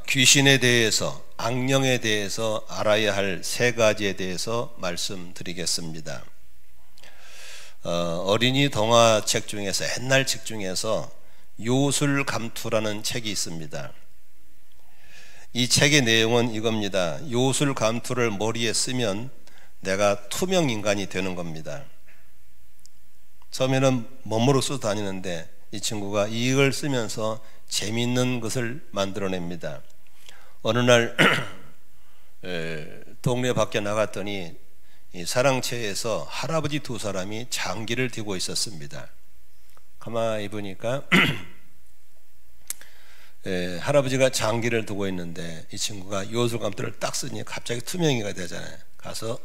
귀신에 대해서, 악령에 대해서 알아야 할 세 가지에 대해서 말씀드리겠습니다. 어린이 동화책 중에서, 옛날 책 중에서 요술감투라는 책이 있습니다. 이 책의 내용은 이겁니다. 요술감투를 머리에 쓰면 내가 투명 인간이 되는 겁니다. 처음에는 멋모르고 쓰고 다니는데 이 친구가 이걸 쓰면서 재미있는 것을 만들어냅니다. 어느 날 동네 밖에 나갔더니 이 사랑채에서 할아버지 두 사람이 장기를 들고 있었습니다. 가만히 보니까 할아버지가 장기를 두고 있는데 이 친구가 요술감투를 딱 쓰니 갑자기 투명이가 되잖아요. 가서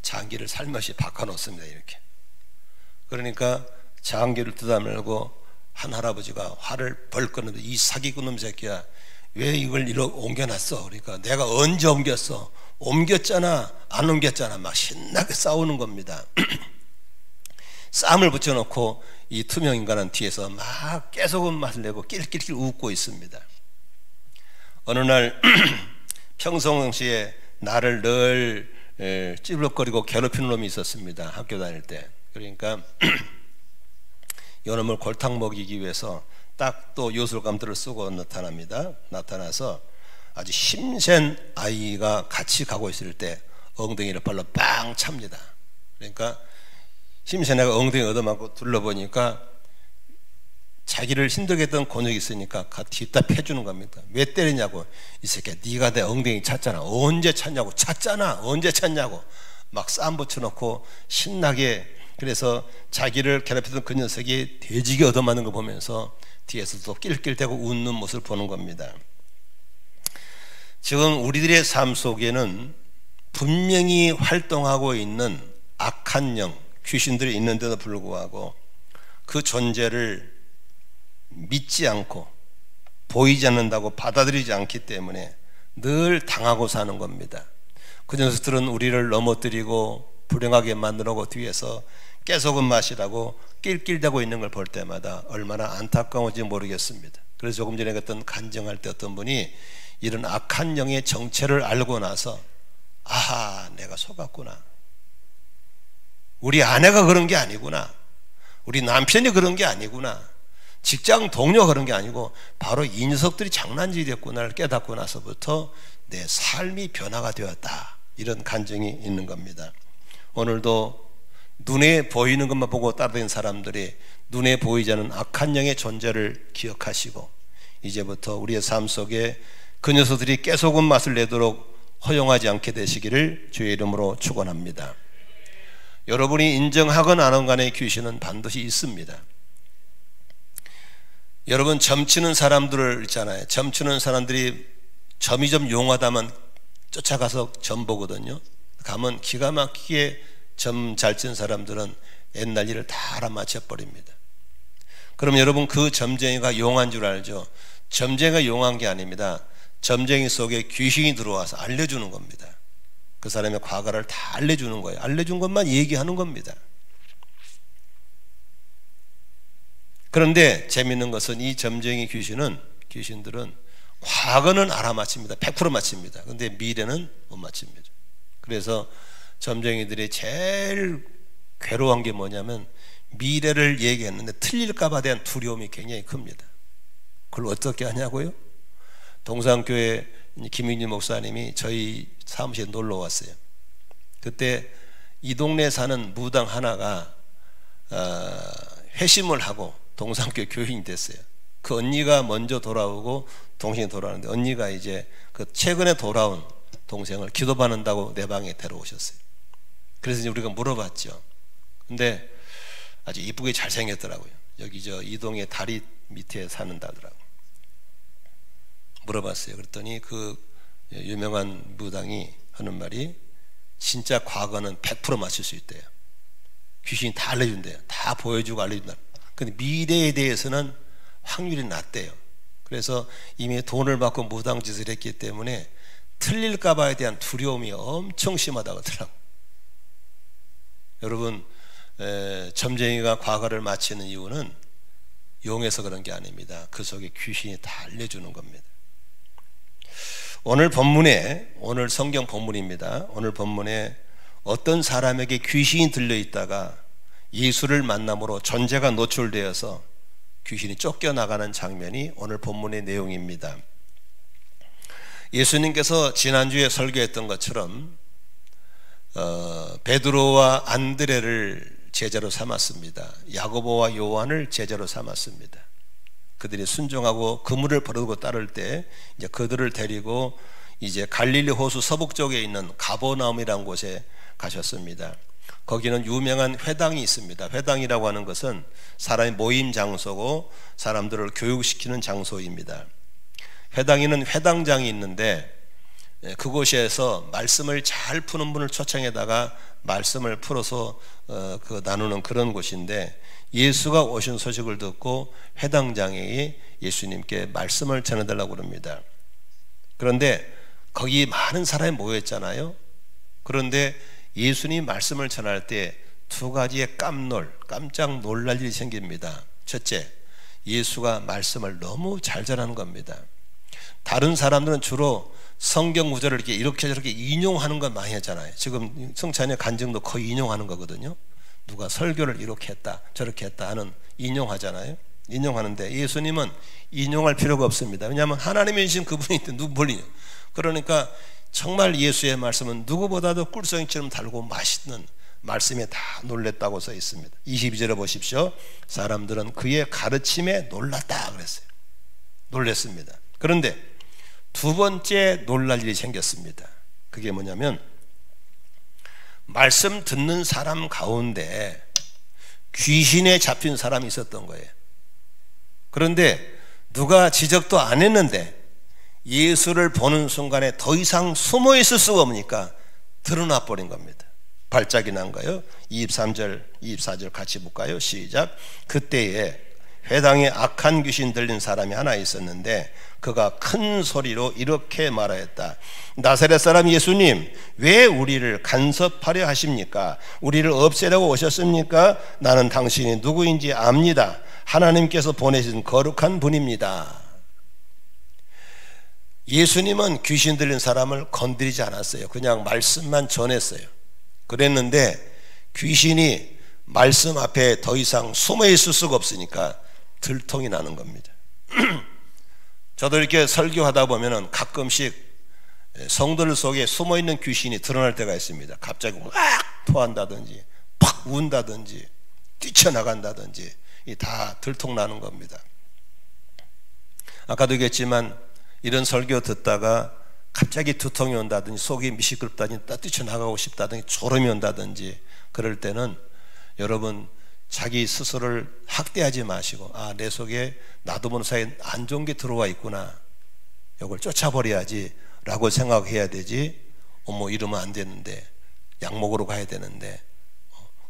장기를 살며시 바꿔놓습니다. 이렇게. 그러니까 장기를 뜯어내고 한 할아버지가 화를 벌 끄는데, 이 사기꾼 놈 새끼야, 왜 이걸 이렇게 옮겨놨어? 그러니까 내가 언제 옮겼어? 옮겼잖아, 안 옮겼잖아. 막 신나게 싸우는 겁니다. 쌈을 붙여놓고 이 투명 인간은 뒤에서 막 깨소금 맛을 내고 낄낄낄 웃고 있습니다. 어느 날 평상시에 나를 늘 찌블럭거리고 괴롭히는 놈이 있었습니다. 학교 다닐 때. 그러니까 요놈을 골탕 먹이기 위해서 딱 또 요술감투를 쓰고 나타납니다. 나타나서 아주 힘센 아이가 같이 가고 있을 때 엉덩이를 발로 빵 찹니다. 그러니까 힘센 애가 엉덩이 얻어맞고 둘러보니까 자기를 힘들게 했던 곤욕이 있으니까 뒤따 패주는 겁니다. 왜 때리냐고. 이 새끼야, 네가 내 엉덩이 찼잖아. 언제 찼냐고. 찼잖아. 언제 찼냐고. 막 쌈 붙여놓고 신나게. 그래서 자기를 괴롭히던 그 녀석이 돼지게 얻어맞는 거 보면서 뒤에서도 낄낄대고 웃는 모습을 보는 겁니다. 지금 우리들의 삶 속에는 분명히 활동하고 있는 악한 영, 귀신들이 있는데도 불구하고 그 존재를 믿지 않고 보이지 않는다고 받아들이지 않기 때문에 늘 당하고 사는 겁니다. 그 녀석들은 우리를 넘어뜨리고 불행하게 만들고 뒤에서 깨소금 맛이라고 낄낄대고 있는 걸 볼 때마다 얼마나 안타까운지 모르겠습니다. 그래서 조금 전에 어떤 간증할 때 어떤 분이 이런 악한 영의 정체를 알고 나서, 아하, 내가 속았구나. 우리 아내가 그런 게 아니구나. 우리 남편이 그런 게 아니구나. 직장 동료가 그런 게 아니고 바로 이 녀석들이 장난질이 됐구나를 깨닫고 나서부터 내 삶이 변화가 되었다. 이런 간증이 있는 겁니다. 오늘도 눈에 보이는 것만 보고 따라다니는 사람들이 눈에 보이지 않는 악한 영의 존재를 기억하시고 이제부터 우리의 삶 속에 그 녀석들이 깨소금 맛을 내도록 허용하지 않게 되시기를 주의 이름으로 축원합니다. 여러분이 인정하건 안 하건 간의 귀신은 반드시 있습니다. 여러분, 점치는 사람들을 있잖아요. 점치는 사람들이 점이 좀 용하다면 쫓아가서 점 보거든요. 가면 기가 막히게 점 잘 친 사람들은 옛날 일을 다 알아맞혀 버립니다. 그럼 여러분, 그 점쟁이가 용한 줄 알죠? 점쟁이가 용한 게 아닙니다. 점쟁이 속에 귀신이 들어와서 알려주는 겁니다. 그 사람의 과거를 다 알려주는 거예요. 알려준 것만 얘기하는 겁니다. 그런데 재밌는 것은 이 점쟁이 귀신들은 과거는 알아맞힙니다. 100% 맞춥니다. 그런데 미래는 못 맞춥니다. 그래서 점쟁이들이 제일 괴로운 게 뭐냐면 미래를 얘기했는데 틀릴까봐 대한 두려움이 굉장히 큽니다. 그걸 어떻게 하냐고요? 동산교회 김윤희 목사님이 저희 사무실에 놀러 왔어요. 그때 이 동네에 사는 무당 하나가 회심을 하고 동산교회 교인이 됐어요. 그 언니가 먼저 돌아오고 동생이 돌아오는데, 언니가 이제 그 최근에 돌아온 동생을 기도받는다고 내 방에 데려오셨어요. 그래서 이제 우리가 물어봤죠. 근데 아주 이쁘게 잘생겼더라고요. 여기 저 이동의 다리 밑에 사는다더라고요. 물어봤어요. 그랬더니 그 유명한 무당이 하는 말이, 진짜 과거는 100% 맞출 수 있대요. 귀신이 다 알려준대요. 다 보여주고 알려준다. 근데 미래에 대해서는 확률이 낮대요. 그래서 이미 돈을 받고 무당짓을 했기 때문에 틀릴까봐에 대한 두려움이 엄청 심하다고 하더라고요. 여러분, 점쟁이가 과거를 맞히는 이유는 용해서 그런 게 아닙니다. 그 속에 귀신이 다 알려주는 겁니다. 오늘 성경 본문입니다. 오늘 본문에 어떤 사람에게 귀신이 들려 있다가 예수를 만남으로 존재가 노출되어서 귀신이 쫓겨나가는 장면이 오늘 본문의 내용입니다. 예수님께서 지난주에 설교했던 것처럼 베드로와 안드레를 제자로 삼았습니다. 야고보와 요한을 제자로 삼았습니다. 그들이 순종하고 그물을 버리고 따를 때 이제 그들을 데리고 이제 갈릴리 호수 서북쪽에 있는 가버나움이라는 곳에 가셨습니다. 거기는 유명한 회당이 있습니다. 회당이라고 하는 것은 사람의 모임 장소고 사람들을 교육시키는 장소입니다. 회당에는 회당장이 있는데 그곳에서 말씀을 잘 푸는 분을 초청해다가 말씀을 풀어서 나누는 그런 곳인데, 예수가 오신 소식을 듣고 회당장이 예수님께 말씀을 전해달라고 그럽니다. 그런데 거기 많은 사람이 모였잖아요. 그런데 예수님 말씀을 전할 때 두 가지의 깜짝 놀랄 일이 생깁니다. 첫째, 예수가 말씀을 너무 잘 전하는 겁니다. 다른 사람들은 주로 성경 구절을 이렇게 저렇게 인용하는 건 많이 했잖아요. 지금 성찬의 간증도 거의 인용하는 거거든요. 누가 설교를 이렇게 했다 저렇게 했다 하는 인용하잖아요. 인용하는데 예수님은 인용할 필요가 없습니다. 왜냐하면 하나님이 주신 그분이 누구 볼리냐. 그러니까 정말 예수의 말씀은 누구보다도 꿀송이처럼 달고 맛있는 말씀에 다 놀랬다고 써 있습니다. 22절에 보십시오. 사람들은 그의 가르침에 놀랐다 그랬어요. 놀랬습니다. 그런데 두 번째 놀랄 일이 생겼습니다. 그게 뭐냐면 말씀 듣는 사람 가운데 귀신에 잡힌 사람이 있었던 거예요. 그런데 누가 지적도 안 했는데 예수를 보는 순간에 더 이상 숨어 있을 수가 없으니까 드러나 버린 겁니다. 발작이 난 거예요. 23절 24절 같이 볼까요? 시작. 그때에 회당에 악한 귀신 들린 사람이 하나 있었는데 그가 큰 소리로 이렇게 말하였다. 나사렛 사람 예수님, 왜 우리를 간섭하려 하십니까? 우리를 없애려고 오셨습니까? 나는 당신이 누구인지 압니다. 하나님께서 보내신 거룩한 분입니다. 예수님은 귀신 들린 사람을 건드리지 않았어요. 그냥 말씀만 전했어요. 그랬는데 귀신이 말씀 앞에 더 이상 숨어 있을 수가 없으니까 들통이 나는 겁니다. 저도 이렇게 설교하다 보면은 가끔씩 성들 속에 숨어 있는 귀신이 드러날 때가 있습니다. 갑자기 막 토한다든지 팍 운다든지 뛰쳐나간다든지 다 들통 나는 겁니다. 아까도 얘기했지만 이런 설교 듣다가 갑자기 두통이 온다든지 속이 미시끄럽다든지 뛰쳐나가고 싶다든지 졸음이 온다든지 그럴 때는 여러분 자기 스스로를 학대하지 마시고 내 속에 나도 모르는 사이에 안 좋은 게 들어와 있구나, 이걸 쫓아버려야지 라고 생각해야 되지. 이러면 안 되는데, 약 먹으러 가야 되는데,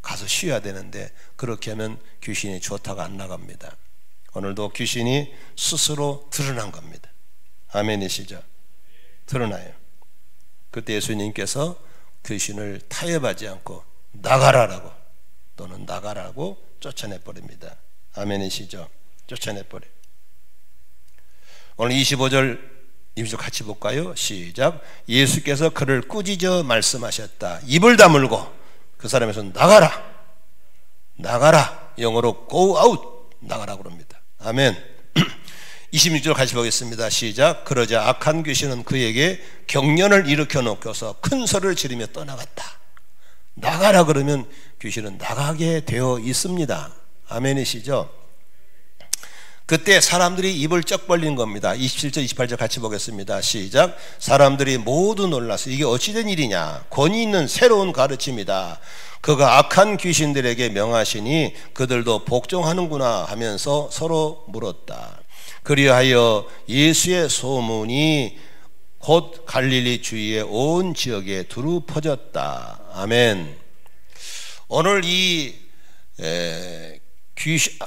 가서 쉬어야 되는데, 그렇게 하면 귀신이 좋다가 안 나갑니다. 오늘도 귀신이 스스로 드러난 겁니다. 아멘이시죠? 드러나요. 그때 예수님께서 귀신을 타협하지 않고 나가라라고 또는 나가라고 쫓아내버립니다. 아멘이시죠? 쫓아내버려요. 오늘 25절 같이 볼까요? 시작. 예수께서 그를 꾸짖어 말씀하셨다. 입을 다물고 그 사람의 손 나가라, 나가라. 영어로 go out, 나가라 그럽니다. 아멘. 26절 같이 보겠습니다. 시작. 그러자 악한 귀신은 그에게 경련을 일으켜 놓고서 큰 소리를 지르며 떠나갔다. 나가라 그러면 귀신은 나가게 되어 있습니다. 아멘이시죠? 그때 사람들이 입을 쩍 벌린 겁니다. 27절 28절 같이 보겠습니다. 시작. 사람들이 모두 놀라서 이게 어찌된 일이냐, 권위 있는 새로운 가르침이다. 그가 악한 귀신들에게 명하시니 그들도 복종하는구나 하면서 서로 물었다. 그리하여 예수의 소문이 곧 갈릴리 주위의 온 지역에 두루 퍼졌다. 아멘. 오늘 이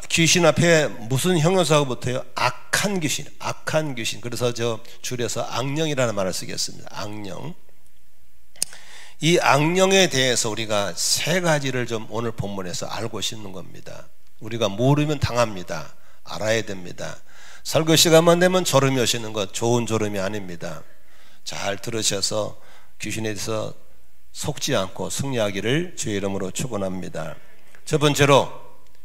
귀신 앞에 무슨 형용사가 붙어요? 악한 귀신, 악한 귀신. 그래서 저 줄여서 악령이라는 말을 쓰겠습니다. 악령. 이 악령에 대해서 우리가 세 가지를 좀 오늘 본문에서 알고 싶는 겁니다. 우리가 모르면 당합니다. 알아야 됩니다. 설교 시간만 되면 졸음이 오시는 것 좋은 졸음이 아닙니다. 잘 들으셔서 귀신에 대해서 속지 않고 승리하기를 주의 이름으로 축원합니다. 첫 번째로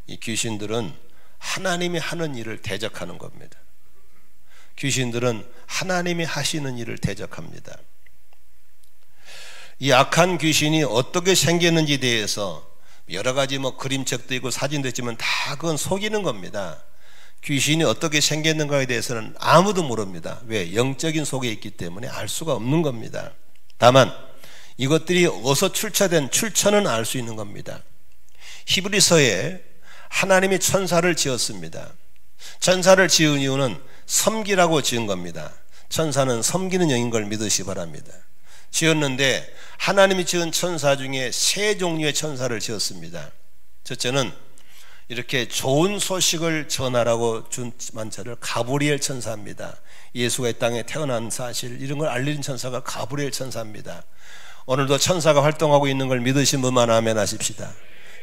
이 귀신들은 하나님이 하는 일을 대적하는 겁니다. 귀신들은 하나님이 하시는 일을 대적합니다. 이 악한 귀신이 어떻게 생겼는지에 대해서 여러 가지 그림책도 있고 사진도 있지만 다 그건 속이는 겁니다. 귀신이 어떻게 생겼는가에 대해서는 아무도 모릅니다. 왜? 영적인 속에 있기 때문에 알 수가 없는 겁니다. 다만 이것들이 어디서 출처된 출처는 알 수 있는 겁니다. 히브리서에 하나님이 천사를 지었습니다. 천사를 지은 이유는 섬기라고 지은 겁니다. 천사는 섬기는 영인 걸 믿으시 바랍니다. 지었는데 하나님이 지은 천사 중에 세 종류의 천사를 지었습니다. 첫째는 이렇게 좋은 소식을 전하라고 준 만차를 가브리엘 천사입니다. 예수가 이 땅에 태어난 사실 이런 걸 알리는 천사가 가브리엘 천사입니다. 오늘도 천사가 활동하고 있는 걸 믿으신 분만 아멘 하십시다.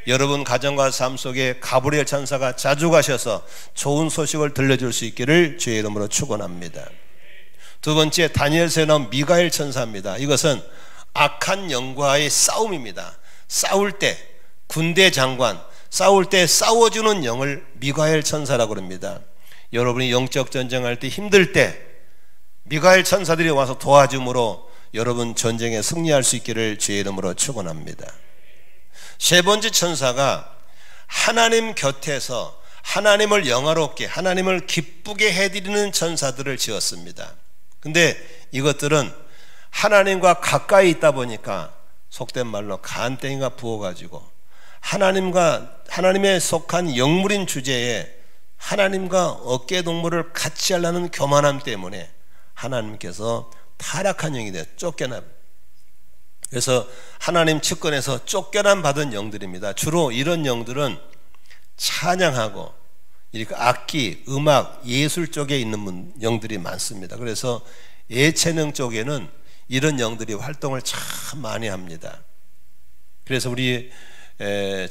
여러분 가정과 삶 속에 가브리엘 천사가 자주 가셔서 좋은 소식을 들려줄 수 있기를 주의 이름으로 축원합니다. 두 번째, 다니엘서에 나온 미가엘 천사입니다. 이것은 악한 영과의 싸움입니다. 싸울 때 군대 장관, 싸울 때 싸워주는 영을 미가엘 천사라고 합니다. 여러분이 영적 전쟁할 때 힘들 때 미가엘 천사들이 와서 도와줌으로 여러분 전쟁에 승리할 수 있기를 주의 이름으로 축원합니다. 세 번째 천사가 하나님 곁에서 하나님을 영화롭게 하나님을 기쁘게 해드리는 천사들을 지었습니다. 근데 이것들은 하나님과 가까이 있다 보니까 속된 말로 간땡이가 부어가지고 하나님에 속한 영물인 주제에 하나님과 어깨동무를 같이 하려는 교만함 때문에 하나님께서 타락한 영이 되어 쫓겨나. 그래서 하나님 측근에서 쫓겨남 받은 영들입니다. 주로 이런 영들은 찬양하고 이렇게 악기, 음악, 예술 쪽에 있는 영들이 많습니다. 그래서 예체능 쪽에는 이런 영들이 활동을 참 많이 합니다. 그래서 우리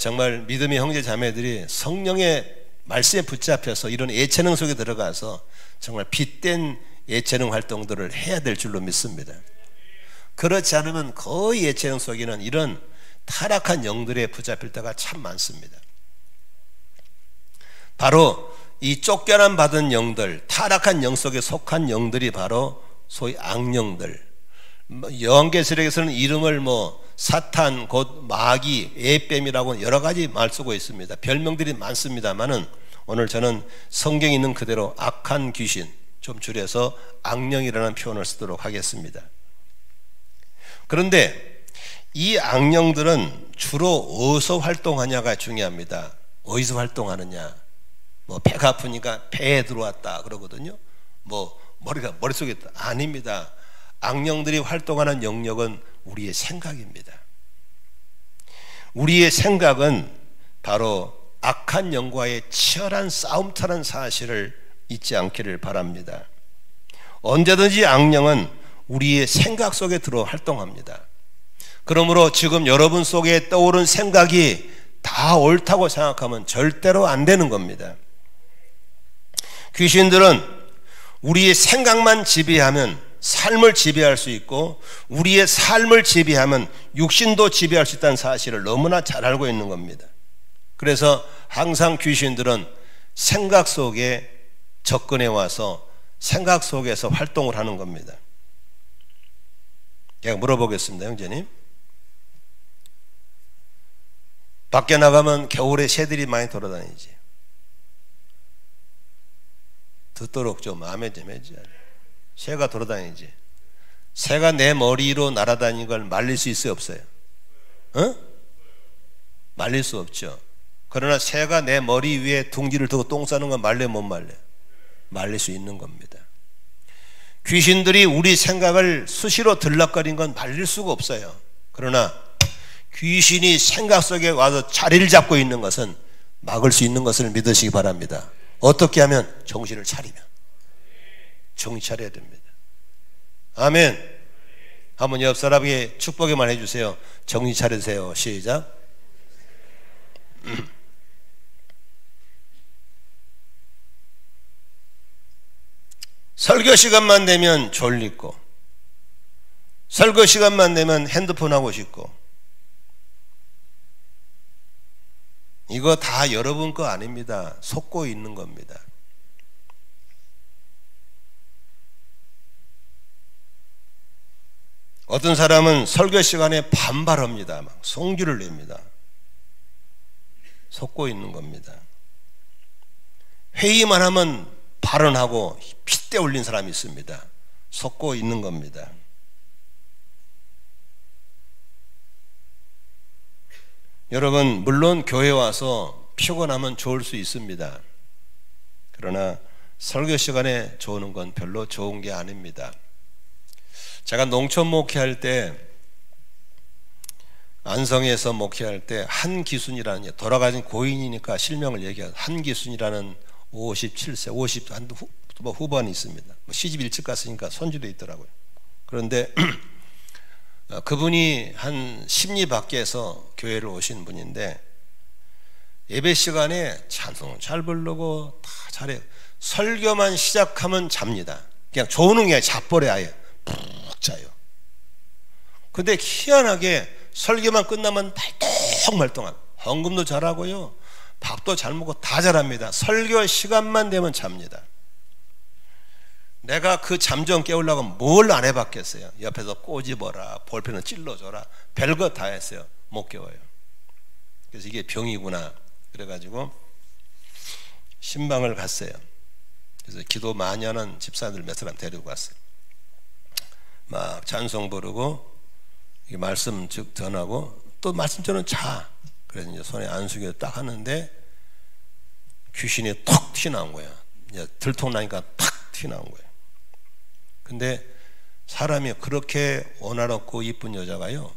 정말 믿음의 형제 자매들이 성령의 말씀에 붙잡혀서 이런 예체능 속에 들어가서 정말 빛된 예체능 활동들을 해야 될 줄로 믿습니다. 그렇지 않으면 거의 예체능 속에는 이런 타락한 영들에 붙잡힐 때가 참 많습니다. 바로 이 쫓겨남 받은 영들, 타락한 영 속에 속한 영들이 바로 소위 악령들. 요한계시록에서는 이름을 사탄, 곧 마귀, 에뱀이라고 여러 가지 말 쓰고 있습니다. 별명들이 많습니다만은 오늘 저는 성경에 있는 그대로 악한 귀신, 좀 줄여서 악령이라는 표현을 쓰도록 하겠습니다. 그런데 이 악령들은 주로 어디서 활동하냐가 중요합니다. 어디서 활동하느냐? 배가 아프니까 배에 들어왔다 그러거든요. 머릿속에 있다. 아닙니다. 악령들이 활동하는 영역은 우리의 생각입니다. 우리의 생각은 바로 악한 영과의 치열한 싸움터라는 사실을 잊지 않기를 바랍니다. 언제든지 악령은 우리의 생각 속에 들어 활동합니다. 그러므로 지금 여러분 속에 떠오른 생각이 다 옳다고 생각하면 절대로 안 되는 겁니다. 귀신들은 우리의 생각만 지배하면 삶을 지배할 수 있고 우리의 삶을 지배하면 육신도 지배할 수 있다는 사실을 너무나 잘 알고 있는 겁니다. 그래서 항상 귀신들은 생각 속에 접근해 와서 생각 속에서 활동을 하는 겁니다. 제가 물어보겠습니다. 형제님, 밖에 나가면 겨울에 새들이 많이 돌아다니지. 듣도록 좀 마음에 좀 해줘야 돼. 새가 돌아다니지. 새가 내 머리로 날아다니는 걸 말릴 수 있어요, 없어요? 말릴 수 없죠. 그러나 새가 내 머리 위에 둥지를 두고 똥 싸는 건 말려 못 말려? 말릴 수 있는 겁니다. 귀신들이 우리 생각을 수시로 들락거린 건 말릴 수가 없어요. 그러나 귀신이 생각 속에 와서 자리를 잡고 있는 것은 막을 수 있는 것을 믿으시기 바랍니다. 어떻게 하면? 정신을 차리면. 정신 차려야 됩니다. 아멘. 한번 옆 사람에게 축복의 말 해주세요. 정신 차리세요. 시작. 설교 시간만 되면 졸리고 설교 시간만 되면 핸드폰 하고 싶고. 이거 다 여러분 거 아닙니다. 속고 있는 겁니다. 어떤 사람은 설교 시간에 반발합니다. 막 성질을 냅니다. 속고 있는 겁니다. 회의만 하면 발언하고 핏대 올린 사람이 있습니다. 속고 있는 겁니다. 여러분, 물론 교회 와서 피곤하면 좋을 수 있습니다. 그러나 설교 시간에 좋은 건 별로 좋은 게 아닙니다. 제가 농촌 목회할 때, 안성에서 목회할 때 한기순이라는, 돌아가신 고인이니까 실명을 얘기하죠. 한기순이라는 57세, 50 후반이 있습니다. 시집 일찍 갔으니까 손주도 있더라고요. 그런데 그분이 한 십리 밖에서 교회를 오신 분인데, 예배 시간에 찬송 잘 부르고 다 잘해요. 설교만 시작하면 잡니다. 그냥 조는 게 잡버려. 아예 푹 자요. 근데 희한하게 설교만 끝나면 말똥말똥하고 헌금도 잘하고요, 밥도 잘 먹고 다 잘합니다. 설교 시간만 되면 잡니다. 내가 그 잠 좀 깨우려고 뭘 안 해봤겠어요. 옆에서 꼬집어라, 볼펜을 찔러줘라, 별거 다 했어요. 못 깨워요. 그래서 이게 병이구나. 그래가지고 신방을 갔어요. 그래서 기도 많이 하는 집사들 몇 사람 데리고 갔어요. 막 찬송 부르고 말씀 즉 전하고 또 말씀 전은 자. 그래서 이제 손에 안수기를 딱 하는데 귀신이 톡 튀어나온 거야. 이제 들통나니까 탁 튀어나온 거예요. 근데 사람이 그렇게 온화롭고 이쁜 여자가요,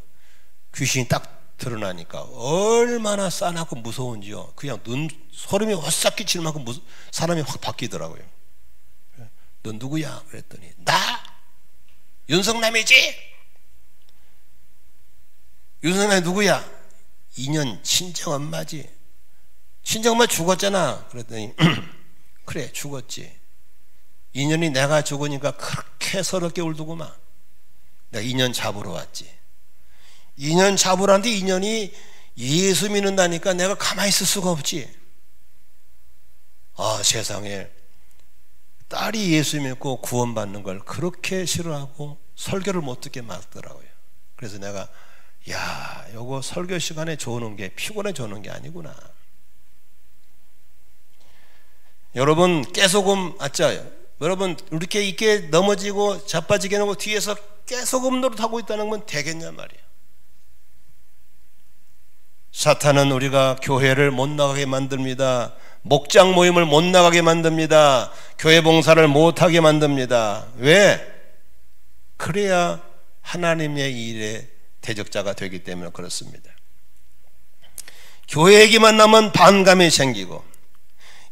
귀신이 딱 드러나니까 얼마나 싸납고 무서운지요. 그냥 눈 소름이 오싹 끼칠 만큼 사람이 확 바뀌더라고요. 너 누구야? 그랬더니 나 윤성남이지? 윤성남이 누구야? 2년 친정엄마지. 친정엄마 죽었잖아. 그랬더니 그래 죽었지. 2년이 내가 죽으니까 그렇게 서럽게 울더구만. 내가 2년 잡으러 왔지. 2년 잡으러 왔는데 2년이 예수 믿는다니까 내가 가만히 있을 수가 없지. 아, 세상에 딸이 예수 믿고 구원받는 걸 그렇게 싫어하고 설교를 못 듣게 막더라고요. 그래서 내가 야, 요거 설교 시간에 좋은 게 피곤해 좋은 게 아니구나. 여러분, 깨소금 아짜요. 여러분, 이렇게 있게 넘어지고 자빠지게 하고 뒤에서 깨소금 노릇하고 있다는 건 되겠냐 말이에요. 사탄은 우리가 교회를 못 나가게 만듭니다. 목장 모임을 못 나가게 만듭니다. 교회 봉사를 못하게 만듭니다. 왜? 그래야 하나님의 일에 대적자가 되기 때문에 그렇습니다. 교회 얘기만 나면 반감이 생기고,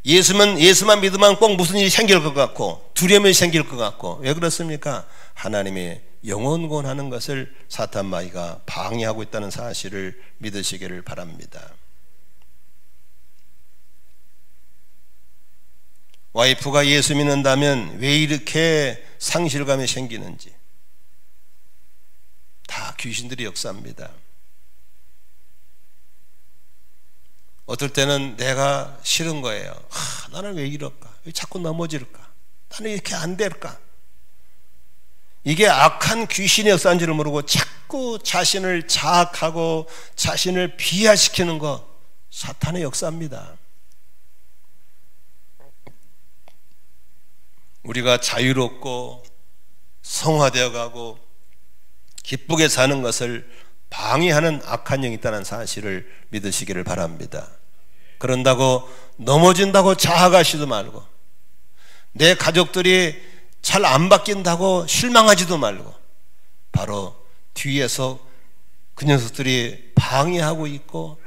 예수만 믿으면 꼭 무슨 일이 생길 것 같고 두려움이 생길 것 같고. 왜 그렇습니까? 하나님의 영혼 구원하는 것을 사탄 마귀가 방해하고 있다는 사실을 믿으시기를 바랍니다. 와이프가 예수 믿는다면 왜 이렇게 상실감이 생기는지 다 귀신들이 역사합니다. 어떨 때는 내가 싫은 거예요. 나는 왜 이럴까? 왜 자꾸 넘어질까? 나는 이렇게 안 될까? 이게 악한 귀신의 역사인 줄을 모르고 자꾸 자신을 자학하고 자신을 비하시키는 거 사탄의 역사입니다. 우리가 자유롭고 성화되어 가고 기쁘게 사는 것을 방해하는 악한 영이 있다는 사실을 믿으시기를 바랍니다. 그런다고 넘어진다고 자학하시도 말고, 내 가족들이 잘 안 바뀐다고 실망하지도 말고, 바로 뒤에서 그 녀석들이 방해하고 있고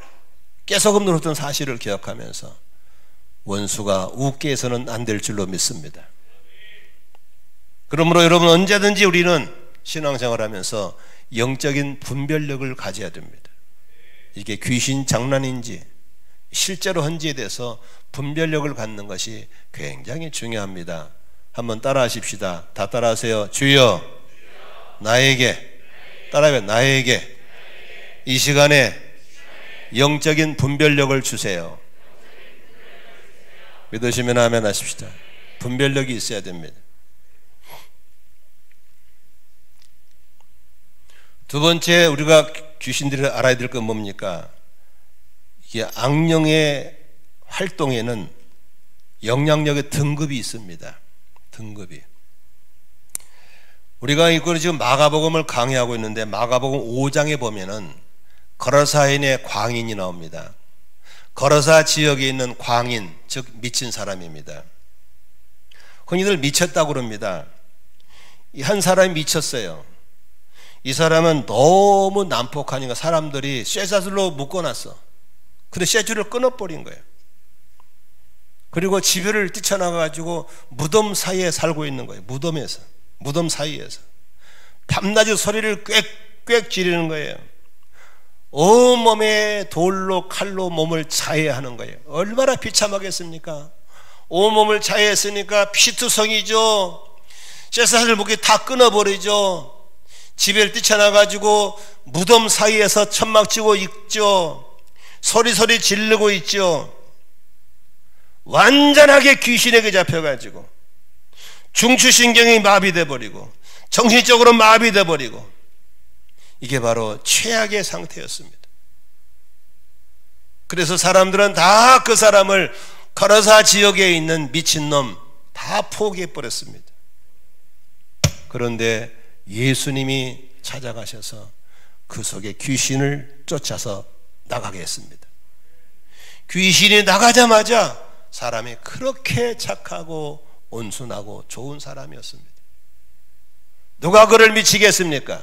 깨소금 노릇던 사실을 기억하면서 원수가 웃게 해서는 안 될 줄로 믿습니다. 그러므로 여러분, 언제든지 우리는 신앙생활하면서 영적인 분별력을 가져야 됩니다. 이게 귀신 장난인지 실제로 한지에 대해서 분별력을 갖는 것이 굉장히 중요합니다. 한번 따라 하십시다. 다 따라 하세요. 주여 나에게 따라해. 나에게 이 시간에 영적인 분별력을 주세요. 믿으시면 아멘 하십시다. 분별력이 있어야 됩니다. 두 번째 우리가 귀신들이 알아야 될 건 뭡니까? 이게 악령의 활동에는 영향력의 등급이 있습니다. 등급이. 우리가 이걸 지금 마가복음을 강의하고 있는데 마가복음 5장에 보면은 거라사인의 광인이 나옵니다. 거라사 지역에 있는 광인, 즉 미친 사람입니다. 흔히들 미쳤다고 그럽니다. 한 사람이 미쳤어요. 이 사람은 너무 난폭하니까 사람들이 쇠사슬로 묶어놨어. 근데 쇠줄을 끊어버린 거예요. 그리고 집에를 뛰쳐나가가지고 무덤 사이에 살고 있는 거예요. 무덤에서. 무덤 사이에서. 밤낮에 소리를 꽥꽥 지르는 거예요. 온몸에 돌로 칼로 몸을 자해하는 거예요. 얼마나 비참하겠습니까? 온몸을 자해했으니까 피투성이죠. 쇠사슬 묶기 다 끊어버리죠. 집에를 뛰쳐나가지고 무덤 사이에서 천막 치고 있죠. 소리소리 지르고 있죠. 완전하게 귀신에게 잡혀가지고 중추신경이 마비돼 버리고 정신적으로 마비돼 버리고 이게 바로 최악의 상태였습니다. 그래서 사람들은 다 그 사람을 거라사 지역에 있는 미친놈 다 포기해 버렸습니다. 그런데 예수님이 찾아가셔서 그 속에 귀신을 쫓아서 나가게 했습니다. 귀신이 나가자마자 사람이 그렇게 착하고 온순하고 좋은 사람이었습니다. 누가 그를 미치게 했습니까?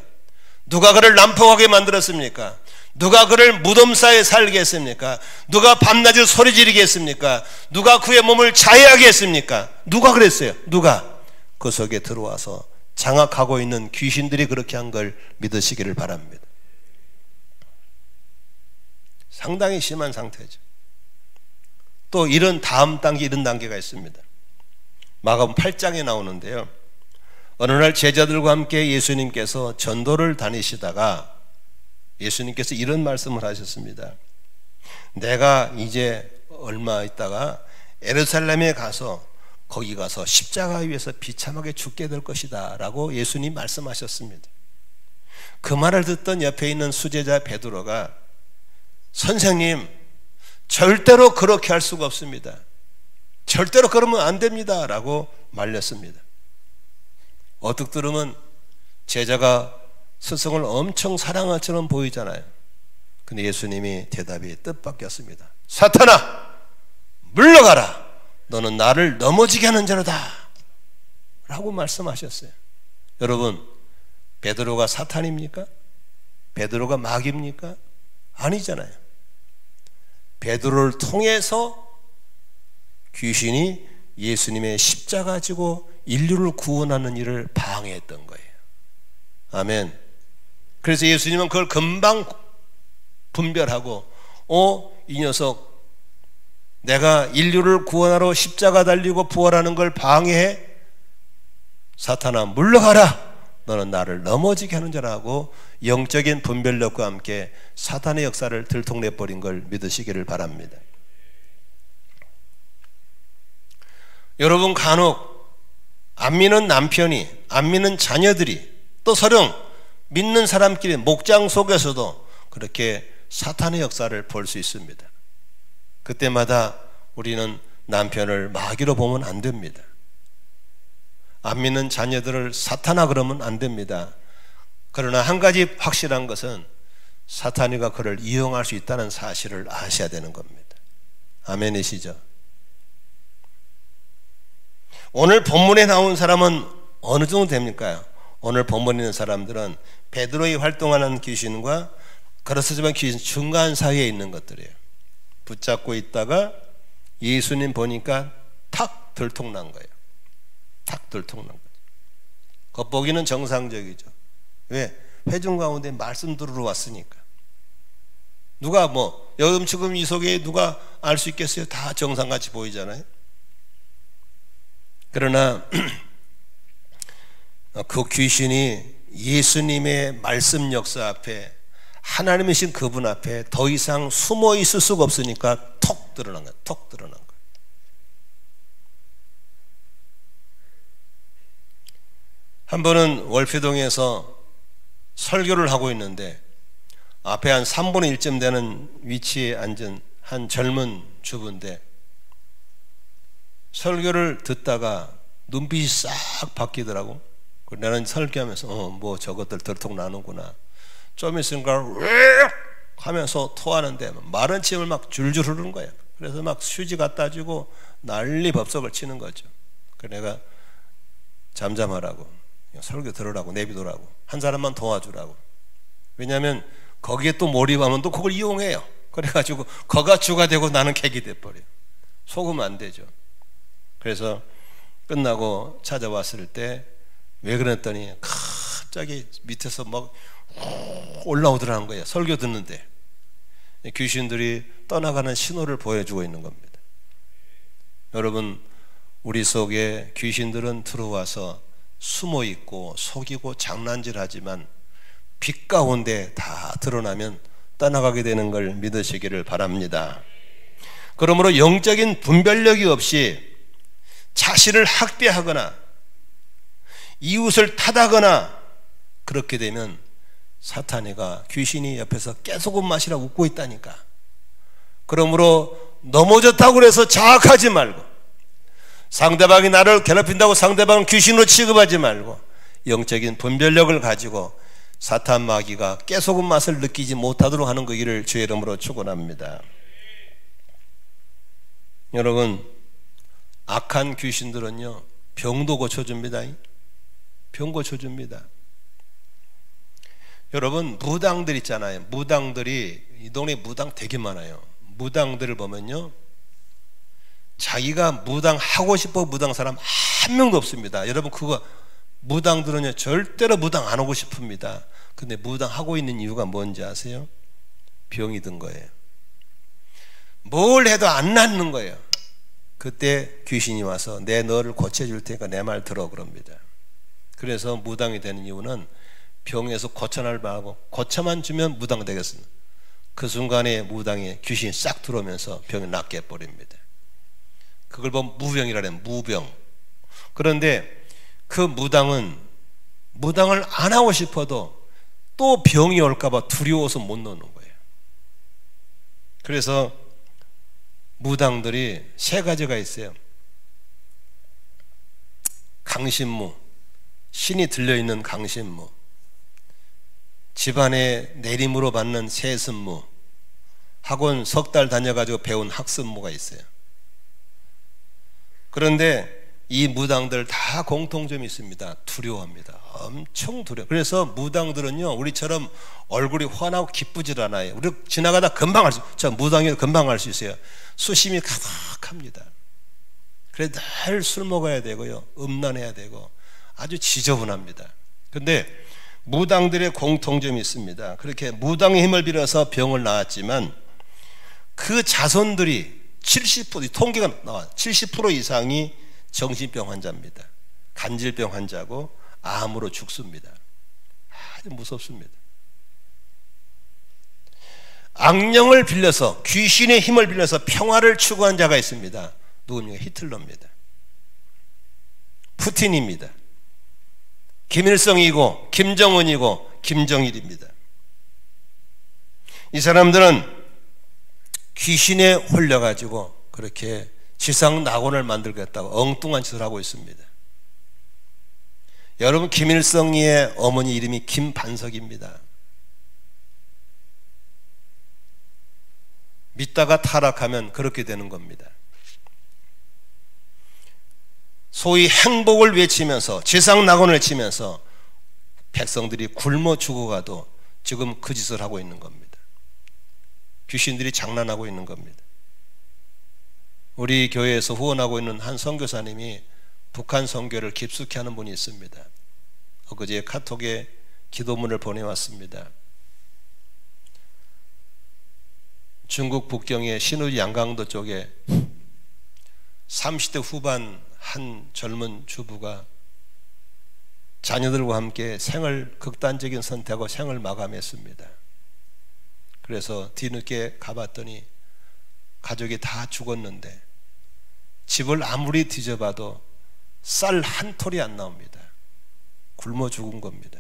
누가 그를 난폭하게 만들었습니까? 누가 그를 무덤 사이에 살게 했습니까? 누가 밤낮에 소리 지르게 했습니까? 누가 그의 몸을 자해하게 했습니까? 누가 그랬어요? 누가? 그 속에 들어와서 장악하고 있는 귀신들이 그렇게 한 걸 믿으시기를 바랍니다. 상당히 심한 상태죠. 또 이런 다음 단계, 이런 단계가 있습니다. 마가복음 8장에 나오는데요. 어느 날 제자들과 함께 예수님께서 전도를 다니시다가 예수님께서 이런 말씀을 하셨습니다. 내가 이제 얼마 있다가 예루살렘에 가서 거기 가서 십자가 위에서 비참하게 죽게 될 것이다 라고 예수님 말씀하셨습니다. 그 말을 듣던 옆에 있는 수제자 베드로가 선생님 절대로 그렇게 할 수가 없습니다. 절대로 그러면 안 됩니다 라고 말렸습니다. 어떻게 들으면 제자가 스승을 엄청 사랑할 처럼 보이잖아요. 근데 예수님이 대답이 뜻밖이었습니다. 사탄아 물러가라. 너는 나를 넘어지게 하는 자로다 라고 말씀하셨어요. 여러분, 베드로가 사탄입니까? 베드로가 마귀입니까? 아니잖아요. 베드로를 통해서 귀신이 예수님의 십자가 지고 인류를 구원하는 일을 방해했던 거예요. 아멘. 그래서 예수님은 그걸 금방 분별하고 이 녀석 내가 인류를 구원하러 십자가 달리고 부활하는 걸 방해해? 사탄아 물러가라. 너는 나를 넘어지게 하는 자라고 영적인 분별력과 함께 사탄의 역사를 들통내버린 걸 믿으시기를 바랍니다. 여러분, 간혹 안 믿는 남편이, 안 믿는 자녀들이, 또 서령 믿는 사람끼리 목장 속에서도 그렇게 사탄의 역사를 볼 수 있습니다. 그때마다 우리는 남편을 마귀로 보면 안 됩니다. 안 믿는 자녀들을 사탄아 그러면 안 됩니다. 그러나 한 가지 확실한 것은 사탄이가 그를 이용할 수 있다는 사실을 아셔야 되는 겁니다. 아멘이시죠? 오늘 본문에 나온 사람은 어느 정도 됩니까? 오늘 본문에 있는 사람들은 베드로의 활동하는 귀신과 그렇지만 귀신 중간 사이에 있는 것들이에요. 붙잡고 있다가 예수님 보니까 탁 들통난 거예요. 탁 들통난 거죠. 겉보기는 정상적이죠. 왜? 회중 가운데 말씀 들으러 왔으니까. 누가 여금 지금 이 속에 누가 알 수 있겠어요? 다 정상같이 보이잖아요. 그러나 그 귀신이 예수님의 말씀 역사 앞에, 하나님이신 그분 앞에 더 이상 숨어 있을 수가 없으니까 톡 드러난 거예요. 톡 드러난 거예요. 한 번은 월피동에서 설교를 하고 있는데 앞에 한 3분의 1쯤 되는 위치에 앉은 한 젊은 주부인데 설교를 듣다가 눈빛이 싹 바뀌더라고. 나는 설교하면서 뭐 저것들 들통 나는구나. 좀 있으니까 하면서 토하는데 마른 침을 막 줄줄 흐르는 거야. 그래서 막 휴지 갖다 주고 난리 법석을 치는 거죠. 그래서 내가 잠잠하라고, 설교 들으라고, 내비두라고, 한 사람만 도와주라고. 왜냐하면 거기에 또 몰입하면 또 그걸 이용해요. 그래가지고 거가 주가 되고 나는 객이 돼버려요. 속으면 안 되죠. 그래서 끝나고 찾아왔을 때 왜 그랬더니 갑자기 밑에서 막 올라오더라는 거예요. 설교 듣는데 귀신들이 떠나가는 신호를 보여주고 있는 겁니다. 여러분, 우리 속에 귀신들은 들어와서 숨어 있고 속이고 장난질하지만 빛 가운데 다 드러나면 떠나가게 되는 걸 믿으시기를 바랍니다. 그러므로 영적인 분별력이 없이 자신을 학대하거나 이웃을 탓하거나 그렇게 되면 사탄이가, 귀신이 옆에서 깨소금 마시라 웃고 있다니까. 그러므로 넘어졌다고 해서 자학하지 말고, 상대방이 나를 괴롭힌다고 상대방을 귀신으로 취급하지 말고 영적인 분별력을 가지고 사탄 마귀가 깨소금 맛을 느끼지 못하도록 하는 그 일을 주의 이름으로 축원합니다. 여러분, 악한 귀신들은요 병도 고쳐줍니다. 병 고쳐줍니다. 여러분, 무당들 있잖아요. 무당들이, 이 동네에 무당 되게 많아요. 무당들을 보면요 자기가 무당 하고 싶어 무당 사람 한 명도 없습니다. 여러분, 그거 무당들은요 절대로 무당 안 하고 싶습니다. 근데 무당 하고 있는 이유가 뭔지 아세요? 병이 든 거예요. 뭘 해도 안 낫는 거예요. 그때 귀신이 와서 내 너를 고쳐줄 테니까 내 말 들어 그럽니다. 그래서 무당이 되는 이유는 병에서 고쳐날 바하고 고쳐만 주면 무당 되겠습니다. 그 순간에 무당에 귀신이 싹 들어오면서 병이 낫게 해버립니다. 그걸 보면 무병이라 해요. 무병. 그런데 그 무당은 무당을 안 하고 싶어도 또 병이 올까봐 두려워서 못 넣는 거예요. 그래서 무당들이 세 가지가 있어요. 강신무, 신이 들려있는 강신무, 집안에 내림으로 받는 세습무, 학원 석 달 다녀가지고 배운 학습무가 있어요. 그런데 이 무당들 다 공통점이 있습니다. 두려워합니다. 엄청 두려워. 그래서 무당들은요 우리처럼 얼굴이 환하고 기쁘질 않아요. 우리 지나가다 금방 저 무당이 금방 알 수 있어요. 수심이 가득합니다. 그래서 늘 술 먹어야 되고요, 음란해야 되고 아주 지저분합니다. 근데 무당들의 공통점이 있습니다. 그렇게 무당의 힘을 빌어서 병을 낳았지만 그 자손들이 70%, 통계가 나와 70% 이상이 정신병 환자입니다. 간질병 환자고 암으로 죽습니다. 아주 무섭습니다. 악령을 빌려서, 귀신의 힘을 빌려서 평화를 추구한 자가 있습니다. 누굽니까? 히틀러입니다. 푸틴입니다. 김일성이고 김정은이고 김정일입니다. 이 사람들은 귀신에 홀려가지고 그렇게 지상 낙원을 만들겠다고 엉뚱한 짓을 하고 있습니다. 여러분, 김일성의 어머니 이름이 김반석입니다. 믿다가 타락하면 그렇게 되는 겁니다. 소위 행복을 외치면서 지상 낙원을 치면서 백성들이 굶어 죽어가도 지금 그 짓을 하고 있는 겁니다. 귀신들이 장난하고 있는 겁니다. 우리 교회에서 후원하고 있는 한 선교사님이 북한 선교를 깊숙이 하는 분이 있습니다. 엊그제 카톡에 기도문을 보내왔습니다. 중국 북경의 신우이 양강도 쪽에 30대 후반 한 젊은 주부가 자녀들과 함께 생을 극단적인 선택하고 생을 마감했습니다. 그래서 뒤늦게 가봤더니 가족이 다 죽었는데 집을 아무리 뒤져봐도 쌀 한 톨이 안 나옵니다. 굶어 죽은 겁니다.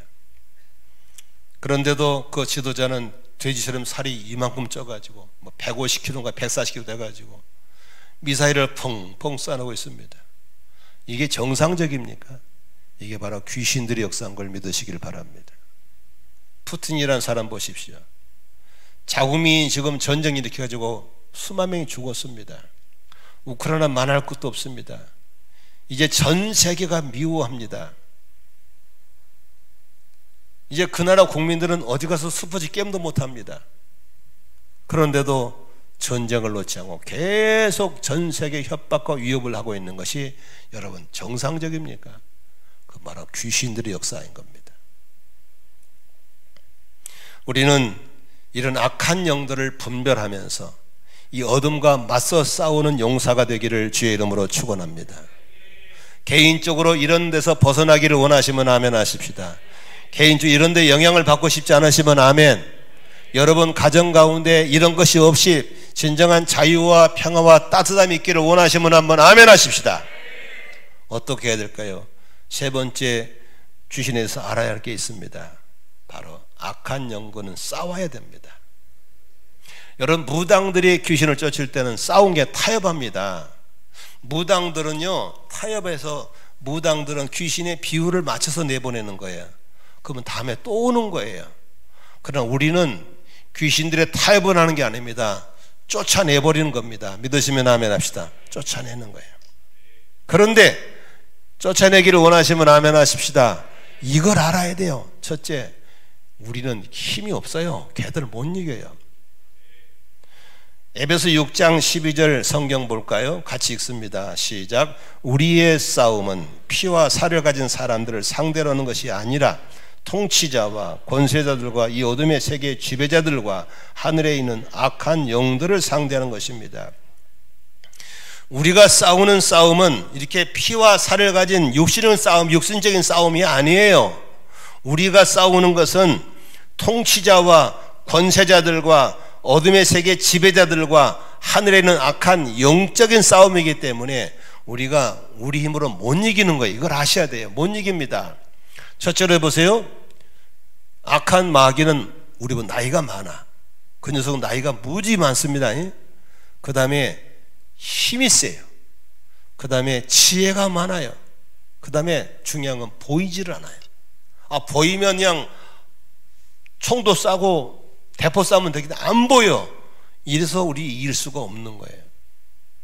그런데도 그 지도자는 돼지처럼 살이 이만큼 쪄가지고 150kg인가 140kg 돼가지고 미사일을 펑펑 쏴놓고 있습니다. 이게 정상적입니까? 이게 바로 귀신들이 역사한 걸 믿으시길 바랍니다. 푸틴이라는 사람 보십시오. 자국민이 지금 전쟁 일으켜가지고 수만 명이 죽었습니다. 우크라이나 말할 것도 없습니다. 이제 전 세계가 미워합니다. 이제 그 나라 국민들은 어디 가서 스포츠 게임도 못합니다. 그런데도 전쟁을 놓지 않고 계속 전 세계 협박과 위협을 하고 있는 것이 여러분 정상적입니까? 그 바로 귀신들의 역사인 겁니다. 우리는 이런 악한 영들을 분별하면서 이 어둠과 맞서 싸우는 용사가 되기를 주의 이름으로 축원합니다. 개인적으로 이런 데서 벗어나기를 원하시면 아멘 하십시다. 개인적으로 이런 데 영향을 받고 싶지 않으시면 아멘. 여러분 가정 가운데 이런 것이 없이 진정한 자유와 평화와 따뜻함이 있기를 원하시면 한번 아멘 하십시다. 어떻게 해야 될까요? 세 번째 귀신에서 알아야 할 게 있습니다. 바로 악한 영과는 싸워야 됩니다. 여러분 무당들이 귀신을 쫓을 때는 싸운 게 타협합니다. 무당들은요 타협해서 무당들은 귀신의 비율을 맞춰서 내보내는 거예요. 그러면 다음에 또 오는 거예요. 그러나 우리는 귀신들의 타협을 하는 게 아닙니다. 쫓아내버리는 겁니다. 믿으시면 아멘 합시다. 쫓아내는 거예요. 그런데 쫓아내기를 원하시면 아멘 하십시다. 이걸 알아야 돼요. 첫째, 우리는 힘이 없어요. 걔들 못 이겨요. 에베소 6장 12절 성경 볼까요? 같이 읽습니다. 시작. 우리의 싸움은 피와 살을 가진 사람들을 상대로 하는 것이 아니라 통치자와 권세자들과 이 어둠의 세계의 지배자들과 하늘에 있는 악한 영들을 상대하는 것입니다. 우리가 싸우는 싸움은 이렇게 피와 살을 가진 육신적인 싸움이 아니에요. 우리가 싸우는 것은 통치자와 권세자들과 어둠의 세계 지배자들과 하늘에 있는 악한 영적인 싸움이기 때문에 우리가 우리 힘으로 못 이기는 거예요. 이걸 아셔야 돼요. 못 이깁니다. 첫째로 해보세요. 악한 마귀는 우리보다 나이가 많아. 그 녀석은 나이가 무지 많습니다. 그 다음에 힘이 세요. 그 다음에 지혜가 많아요. 그 다음에 중요한 건 보이지를 않아요. 보이면 그냥 총도 쏴고 대포 쏴면 되겠다. 안 보여. 이래서 우리 이길 수가 없는 거예요.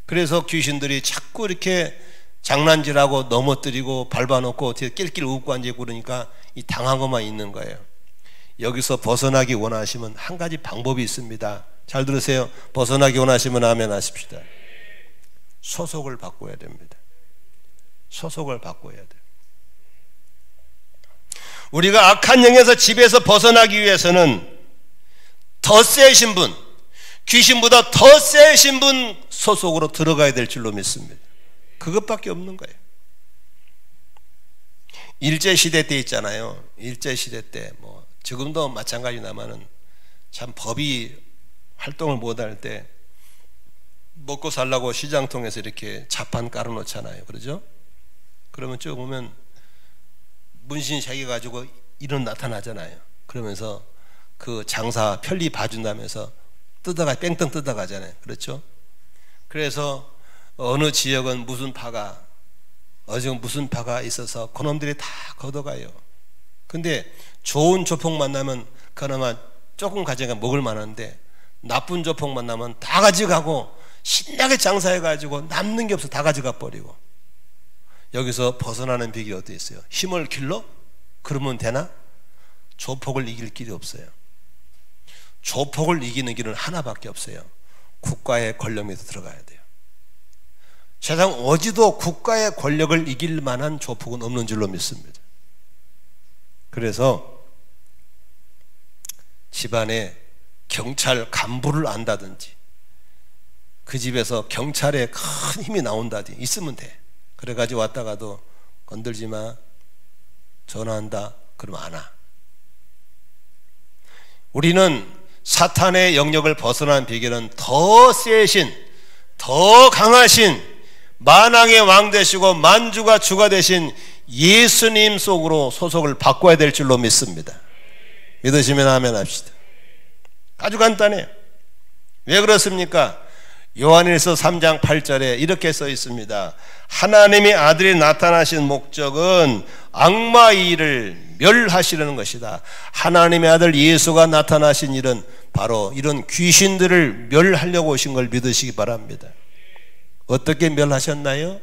그래서 귀신들이 자꾸 이렇게 장난질하고 넘어뜨리고 밟아놓고 어떻게 낄낄 웃고 앉아있고 그러니까 이 당한 것만 있는 거예요. 여기서 벗어나기 원하시면 한 가지 방법이 있습니다. 잘 들으세요. 벗어나기 원하시면 아멘 하십시다. 소속을 바꿔야 됩니다. 소속을 바꿔야 돼요. 우리가 악한 영에서 집에서 벗어나기 위해서는 더 세신 분, 귀신보다 더 세신 분 소속으로 들어가야 될 줄로 믿습니다. 그것밖에 없는 거예요. 일제시대 때 있잖아요. 일제시대 때 지금도 마찬가지나마는 참 법이 활동을 못할 때 먹고 살라고 시장 통해서 이렇게 자판 깔아놓잖아요. 그러죠? 그러면 쭉 보면 문신 새겨가지고 이런 나타나잖아요. 그러면서 그 장사 편리 봐준다면서 뺑뺑 뜯어가잖아요. 그렇죠? 그래서 어느 지역은 무슨 파가 있어서 그놈들이 다 걷어가요. 근데 좋은 조폭 만나면 그나마 조금 가져가 먹을 만한데 나쁜 조폭 만나면 다 가져가고 신나게 장사해가지고 남는 게 없어 다 가져가 버리고. 여기서 벗어나는 비결이 어디 있어요? 힘을 길러? 그러면 되나? 조폭을 이길 길이 없어요. 조폭을 이기는 길은 하나밖에 없어요. 국가의 권력 밑에 들어가야 돼요. 세상 어디도 국가의 권력을 이길 만한 조폭은 없는 줄로 믿습니다. 그래서 집안에 경찰 간부를 안다든지 그 집에서 경찰에 큰 힘이 나온다든지 있으면 돼. 그래가지고 왔다가도 건들지 마, 전화한다. 그러면 안 와. 우리는 사탄의 영역을 벗어난 비결은 더 세신, 더 강하신 만왕의 왕 되시고 만주가 주가 되신 예수님 속으로 소속을 바꿔야 될 줄로 믿습니다. 믿으시면 아멘 합시다. 아주 간단해요. 왜 그렇습니까? 요한일서 3장 8절에 이렇게 써 있습니다. 하나님의 아들이 나타나신 목적은 악마의 일을 멸하시려는 것이다. 하나님의 아들 예수가 나타나신 일은 바로 이런 귀신들을 멸하려고 오신 걸 믿으시기 바랍니다. 어떻게 멸하셨나요?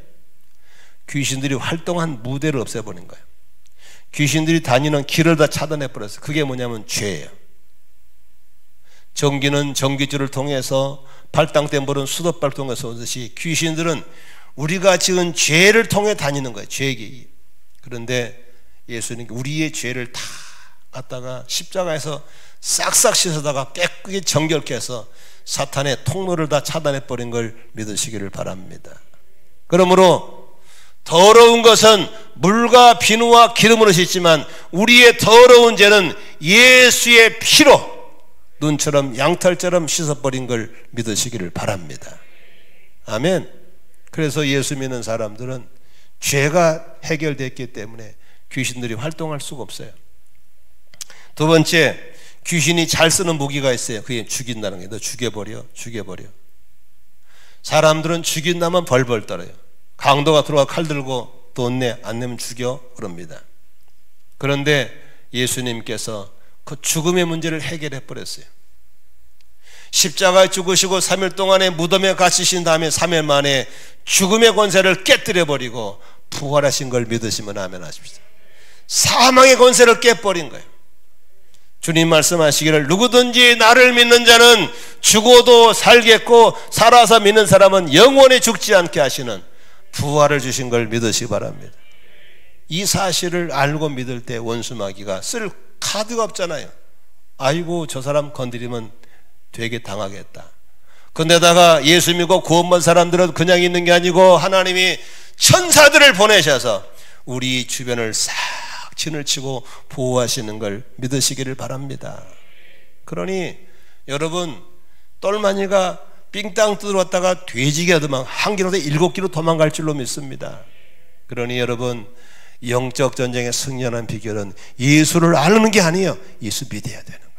귀신들이 활동한 무대를 없애버린 거예요. 귀신들이 다니는 길을 다 차단해버렸어요. 그게 뭐냐면 죄예요. 전기는 전기줄을 통해서 발당된 불은 수도발 통해서 오듯이 귀신들은 우리가 지은 죄를 통해 다니는 거예요. 죄기. 그런데 예수님 우리의 죄를 다 갖다가 십자가에서 싹싹 씻어다가 깨끗이 정결케 해서 사탄의 통로를 다 차단해버린 걸 믿으시기를 바랍니다. 그러므로 더러운 것은 물과 비누와 기름으로 씻지만 우리의 더러운 죄는 예수의 피로 눈처럼 양털처럼 씻어버린 걸 믿으시기를 바랍니다. 아멘. 그래서 예수 믿는 사람들은 죄가 해결됐기 때문에 귀신들이 활동할 수가 없어요. 두 번째, 귀신이 잘 쓰는 무기가 있어요. 그게 죽인다는 게. 너 죽여버려. 사람들은 죽인다면 벌벌 떨어요. 강도가 들어와 칼 들고 돈 내, 안 내면 죽여 그럽니다. 그런데 예수님께서 그 죽음의 문제를 해결해 버렸어요. 십자가에 죽으시고 3일 동안에 무덤에 갇히신 다음에 3일 만에 죽음의 권세를 깨뜨려 버리고 부활하신 걸 믿으시면 아멘 하십시오. 사망의 권세를 깨버린 거예요. 주님 말씀하시기를 누구든지 나를 믿는 자는 죽어도 살겠고 살아서 믿는 사람은 영원히 죽지 않게 하시는 부활을 주신 걸 믿으시기 바랍니다. 이 사실을 알고 믿을 때 원수 마귀가 쓸 카드가 없잖아요. 아이고 저 사람 건드리면 되게 당하겠다. 근데다가 예수 믿고 구원받은 사람들은 그냥 있는 게 아니고 하나님이 천사들을 보내셔서 우리 주변을 싹 진을 치고 보호하시는 걸 믿으시기를 바랍니다. 그러니 여러분 똘마니가 삥땅 뜯어왔다가 돼지가 도망 한 길로도 7길로 도망갈 줄로 믿습니다. 그러니 여러분 영적 전쟁에 승리하는 비결은 예수를 아는 게 아니에요. 예수 믿어야 되는 거예요.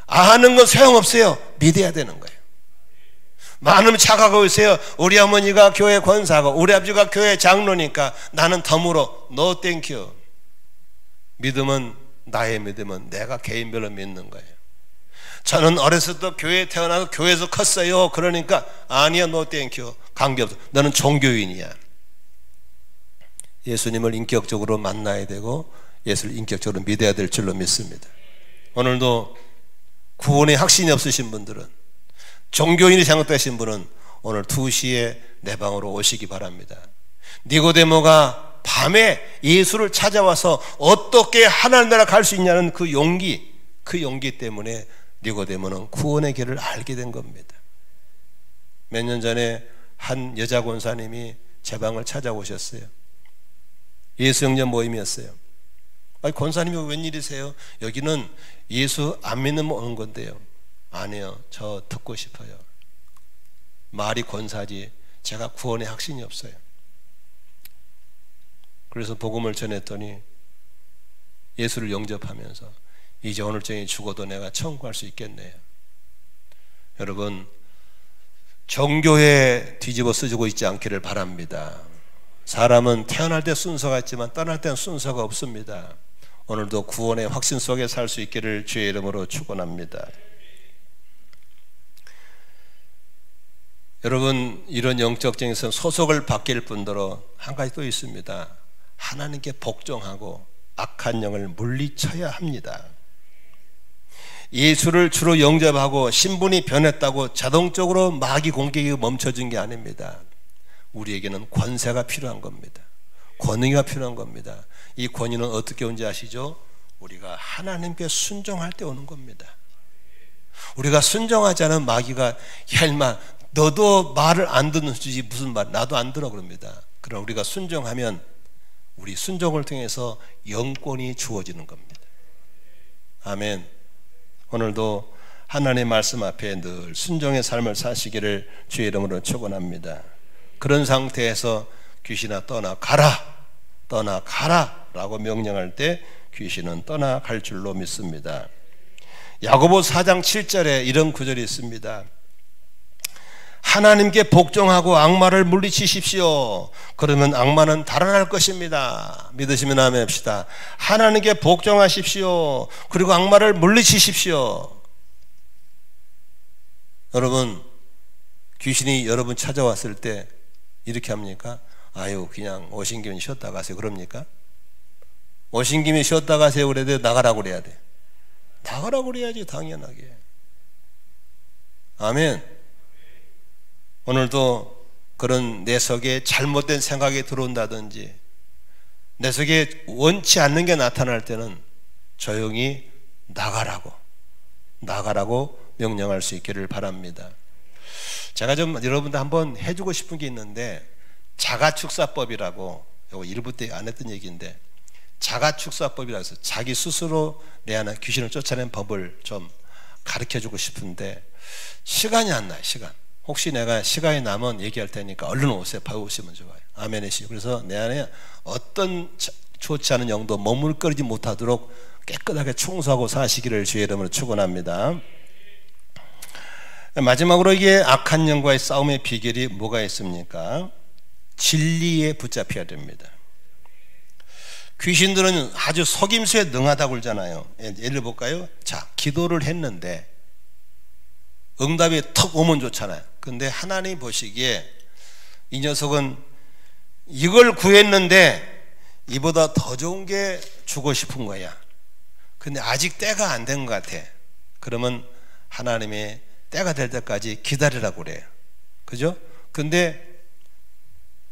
아는 건 소용없어요. 믿어야 되는 거예요. 많은 착각하고 있어요. 우리 어머니가 교회 권사고 우리 아버지가 교회 장로니까 나는 덤으로 no thank you. 믿음은 나의 믿음은 내가 개인별로 믿는 거예요. 저는 어렸을 때 교회에 태어나서 교회에서 컸어요. 그러니까 아니야 no thank you. 관계없어. 너는 종교인이야. 예수님을 인격적으로 만나야 되고 예수를 인격적으로 믿어야 될 줄로 믿습니다. 오늘도 구원의 확신이 없으신 분들은 종교인이 생각되신 분은 오늘 2시에 내 방으로 오시기 바랍니다. 니고데모가 밤에 예수를 찾아와서 어떻게 하나님 나라 갈 수 있냐는 그 용기 때문에 니고데모는 구원의 길을 알게 된 겁니다. 몇 년 전에 한 여자 권사님이 제 방을 찾아오셨어요. 예수 영접 모임이었어요. 아니 권사님이 웬일이세요? 여기는 예수 안 믿는 오는 건데요. 아니요, 저 듣고 싶어요. 말이 권사지 제가 구원의 확신이 없어요. 그래서 복음을 전했더니 예수를 영접하면서 이제 오늘 저녁에 죽어도 내가 천국 갈 수 있겠네요. 여러분 종교에 뒤집어 쓰지고 있지 않기를 바랍니다. 사람은 태어날 때 순서가 있지만 떠날 때는 순서가 없습니다. 오늘도 구원의 확신 속에 살 수 있기를 주의 이름으로 축원합니다. 여러분 이런 영적쟁에서 소속을 바뀔 뿐더러 한 가지 또 있습니다. 하나님께 복종하고 악한 영을 물리쳐야 합니다. 예수를 주로 영접하고 신분이 변했다고 자동적으로 마귀 공격이 멈춰진 게 아닙니다. 우리에게는 권세가 필요한 겁니다. 권위가 필요한 겁니다. 이 권위는 어떻게 온지 아시죠? 우리가 하나님께 순종할 때 오는 겁니다. 우리가 순종하지 않은 마귀가 야 인마 너도 말을 안 듣는 주지 무슨 말 나도 안 들어 그럽니다. 그럼 우리가 순종하면 우리 순종을 통해서 영권이 주어지는 겁니다. 아멘. 오늘도 하나님의 말씀 앞에 늘 순종의 삶을 사시기를 주의 이름으로 축원합니다. 그런 상태에서 귀신아 떠나가라, 떠나가라 라고 명령할 때 귀신은 떠나갈 줄로 믿습니다. 야고보 4장 7절에 이런 구절이 있습니다. 하나님께 복종하고 악마를 물리치십시오. 그러면 악마는 달아날 것입니다. 믿으시면 아멘 합시다. 하나님께 복종하십시오. 그리고 악마를 물리치십시오. 여러분, 귀신이 여러분 찾아왔을 때 이렇게 합니까? 아유, 그냥 오신 김에 쉬었다 가세요. 그럽니까? 오신 김에 쉬었다 가세요. 그래야 돼? 나가라고 그래야 돼? 나가라고 그래야지, 당연하게. 아멘. 오늘도 그런 내 속에 잘못된 생각이 들어온다든지 내 속에 원치 않는 게 나타날 때는 조용히 나가라고 명령할 수 있기를 바랍니다. 제가 좀 여러분들 한번 해주고 싶은 게 있는데, 자가축사법이라고, 이거 1부 때 안 했던 얘기인데, 자가축사법이라고 해서 자기 스스로 내 안에 귀신을 쫓아낸 법을 좀 가르쳐주고 싶은데 시간이 안 나요. 시간. 혹시 내가 시간이 나면 얘기할 테니까 얼른 오세요. 봐오시면 좋아요. 아멘이시죠. 그래서 내 안에 어떤 좋지 않은 영도 머물거리지 못하도록 깨끗하게 청소하고 사시기를 주의 이름으로 축원합니다. 마지막으로 이게 악한 영과의 싸움의 비결이 뭐가 있습니까? 진리에 붙잡혀야 됩니다. 귀신들은 아주 속임수에 능하다고 그러잖아요. 예를 볼까요? 자, 기도를 했는데 응답이 턱 오면 좋잖아요. 근데 하나님 보시기에 이 녀석은 이걸 구했는데 이보다 더 좋은 게 주고 싶은 거야. 근데 아직 때가 안 된 것 같아. 그러면 하나님의 때가 될 때까지 기다리라고 그래요. 그죠? 근데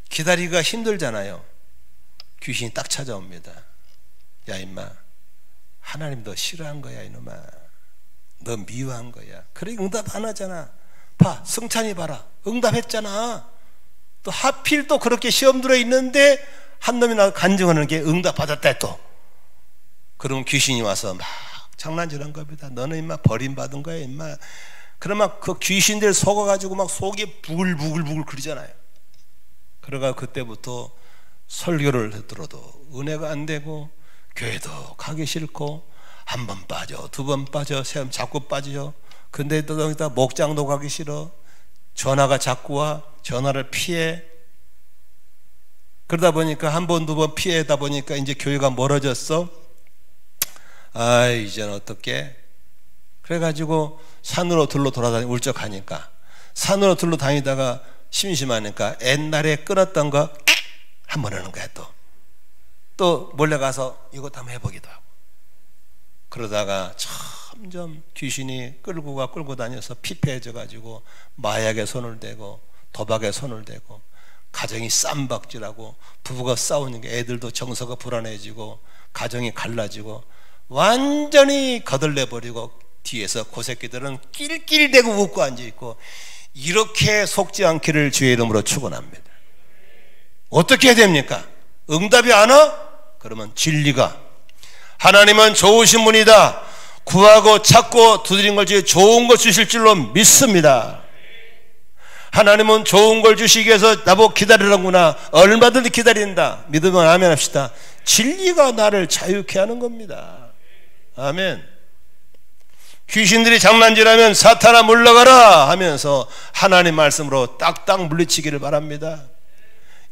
기다리기가 힘들잖아요. 귀신이 딱 찾아옵니다. 야 임마, 하나님 너 싫어한 거야 이놈아. 너 미워한 거야. 그래 응답 안 하잖아. 봐, 승찬이 봐라, 응답했잖아. 또 하필 또 그렇게 시험 들어 있는데 한 놈이 나서 간증하는 게 응답 받았다 또. 그러면 귀신이 와서 막 장난질한 겁니다. 너는 임마 버림받은 거야 임마. 그러면 그 귀신들 속아가지고 막 속이 부글부글 그러잖아요. 그러가 그때부터 설교를 들어도 은혜가 안 되고 교회도 가기 싫고 한 번 빠져 두 번 빠져 세 번 자꾸 빠지죠. 근데 또 여기다 목장도 가기 싫어. 전화가 자꾸 와. 전화를 피해. 그러다 보니까 한 번 두 번 피해다 보니까 이제 교회가 멀어졌어. 아 이제는 어떡해. 그래가지고 산으로 들로 돌아다니 울적하니까 산으로 들로 다니다가 심심하니까 옛날에 끊었던 거 한번 하는 거야. 또 몰래 가서 이것도 한번 해보기도 하고. 그러다가 점점 귀신이 끌고 다녀서 피폐해져 가지고 마약에 손을 대고 도박에 손을 대고 가정이 쌈박질하고 부부가 싸우니까 애들도 정서가 불안해지고 가정이 갈라지고 완전히 거들내버리고 뒤에서 고새끼들은 낄낄대고 웃고 앉아있고. 이렇게 속지 않기를 주의 이름으로 축원합니다. 어떻게 해야 됩니까? 응답이 안 와? 그러면 진리가, 하나님은 좋으신 분이다, 구하고 찾고 두드린 걸 중에 좋은 걸 주실 줄로 믿습니다. 하나님은 좋은 걸 주시기 위해서 나보고 기다리라구나. 얼마든지 기다린다. 믿으면 아멘 합시다. 진리가 나를 자유케 하는 겁니다. 아멘. 귀신들이 장난질하면 사탄아 물러가라 하면서 하나님 말씀으로 딱딱 물리치기를 바랍니다.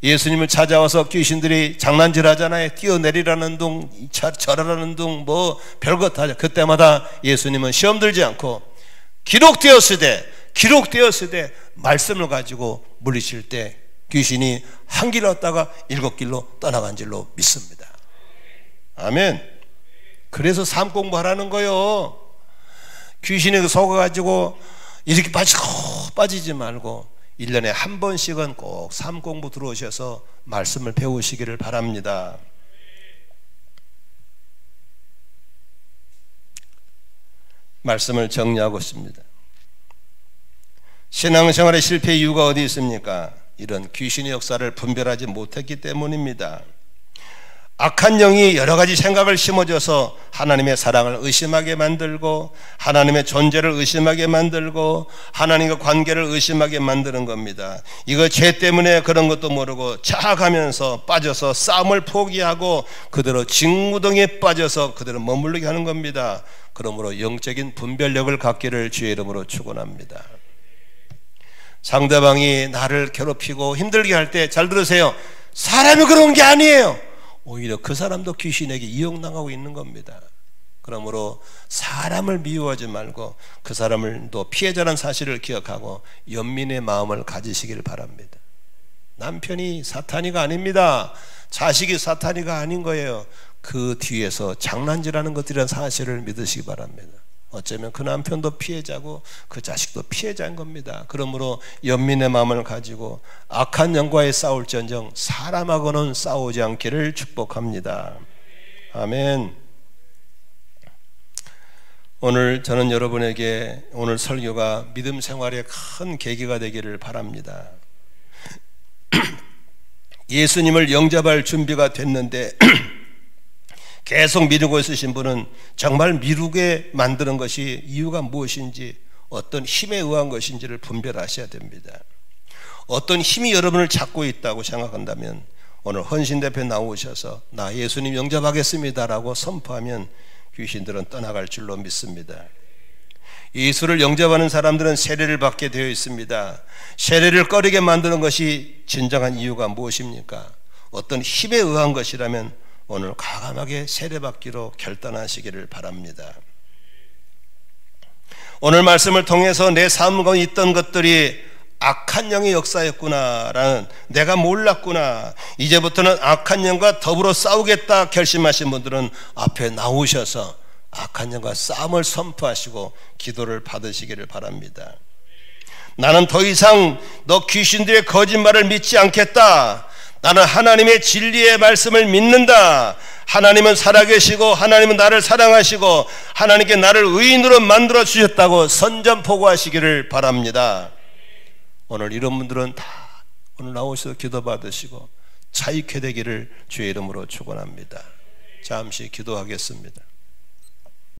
예수님을 찾아와서 귀신들이 장난질하잖아요. 뛰어내리라는 둥, 절하라는 둥, 뭐 별것 다 하죠. 그때마다 예수님은 시험 들지 않고 기록되었으되 말씀을 가지고 물리칠 때 귀신이 한 길 왔다가 7길로 떠나간 줄로 믿습니다. 아멘. 그래서 삶 공부하라는 거요. 귀신에 속아가지고 이렇게 빠지지 말고 1년에 한 번씩은 꼭 삶 공부 들어오셔서 말씀을 배우시기를 바랍니다. 말씀을 정리하고 있습니다. 신앙생활의 실패 이유가 어디 있습니까? 이런 귀신의 역사를 분별하지 못했기 때문입니다. 악한 영이 여러 가지 생각을 심어줘서 하나님의 사랑을 의심하게 만들고 하나님의 존재를 의심하게 만들고 하나님과 관계를 의심하게 만드는 겁니다. 이거 죄 때문에 그런 것도 모르고 자학하면서 빠져서 싸움을 포기하고 그대로 징무동에 빠져서 그대로 머무르게 하는 겁니다. 그러므로 영적인 분별력을 갖기를 주의 이름으로 축원합니다. 상대방이 나를 괴롭히고 힘들게 할 때 잘 들으세요. 사람이 그런 게 아니에요. 오히려 그 사람도 귀신에게 이용당하고 있는 겁니다. 그러므로 사람을 미워하지 말고 그 사람을 또 피해자라는 사실을 기억하고 연민의 마음을 가지시길 바랍니다. 남편이 사탄이가 아닙니다. 자식이 사탄이가 아닌 거예요. 그 뒤에서 장난질하는 것들이라는 사실을 믿으시기 바랍니다. 어쩌면 그 남편도 피해자고 그 자식도 피해자인 겁니다. 그러므로 연민의 마음을 가지고 악한 영과의 싸울전쟁 사람하고는 싸우지 않기를 축복합니다. 아멘. 오늘 저는 여러분에게 오늘 설교가 믿음 생활의 큰 계기가 되기를 바랍니다. 예수님을 영접할 준비가 됐는데 계속 미루고 있으신 분은 정말 미루게 만드는 것이 이유가 무엇인지 어떤 힘에 의한 것인지를 분별하셔야 됩니다. 어떤 힘이 여러분을 잡고 있다고 생각한다면 오늘 헌신 대표 나오셔서 나 예수님 영접하겠습니다 라고 선포하면 귀신들은 떠나갈 줄로 믿습니다. 예수를 영접하는 사람들은 세례를 받게 되어 있습니다. 세례를 꺼리게 만드는 것이 진정한 이유가 무엇입니까? 어떤 힘에 의한 것이라면 오늘 과감하게 세례받기로 결단하시기를 바랍니다. 오늘 말씀을 통해서 내 삶 가운데 있던 것들이 악한 영의 역사였구나라는, 내가 몰랐구나, 이제부터는 악한 영과 더불어 싸우겠다 결심하신 분들은 앞에 나오셔서 악한 영과 싸움을 선포하시고 기도를 받으시기를 바랍니다. 나는 더 이상 너 귀신들의 거짓말을 믿지 않겠다. 나는 하나님의 진리의 말씀을 믿는다. 하나님은 살아계시고 하나님은 나를 사랑하시고 하나님께 나를 의인으로 만들어 주셨다고 선전포고하시기를 바랍니다. 오늘 이런 분들은 다 오늘 나오셔서 기도 받으시고 자유케 되기를 주의 이름으로 축원합니다. 잠시 기도하겠습니다.